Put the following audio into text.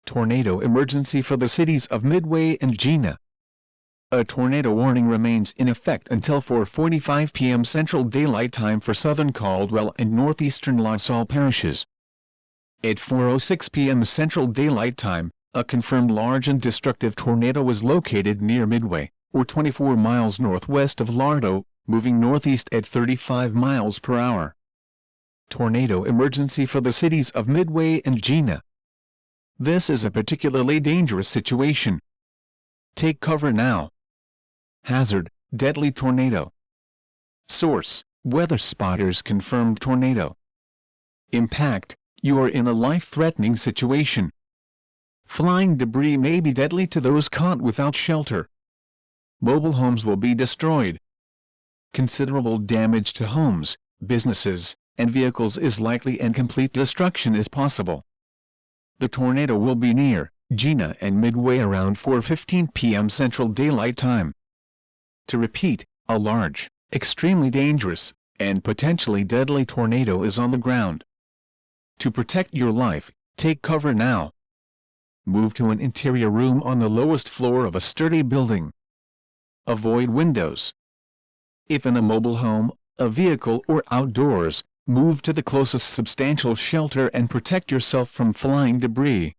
Tornado emergency for the cities of Midway and Jena. A tornado warning remains in effect until 4:45 p.m. Central Daylight Time for southern Caldwell and northeastern Salle parishes. At 4:06 p.m. Central Daylight Time, a confirmed large and destructive tornado was located near Midway, or 24 miles northwest of Larto, moving northeast at 35 miles per hour. Tornado emergency for the cities of Midway and Jena. This is a particularly dangerous situation. Take cover now. Hazard: deadly tornado. Source: weather spotters confirmed tornado. Impact: you are in a life-threatening situation. Flying debris may be deadly to those caught without shelter. Mobile homes will be destroyed. Considerable damage to homes, businesses, and vehicles is likely, and complete destruction is possible. The tornado will be near Jena and Midway around 4:15 p.m. Central Daylight Time. To repeat, a large, extremely dangerous, and potentially deadly tornado is on the ground. To protect your life, take cover now. Move to an interior room on the lowest floor of a sturdy building. Avoid windows. If in a mobile home, a vehicle, or outdoors, move to the closest substantial shelter and protect yourself from flying debris.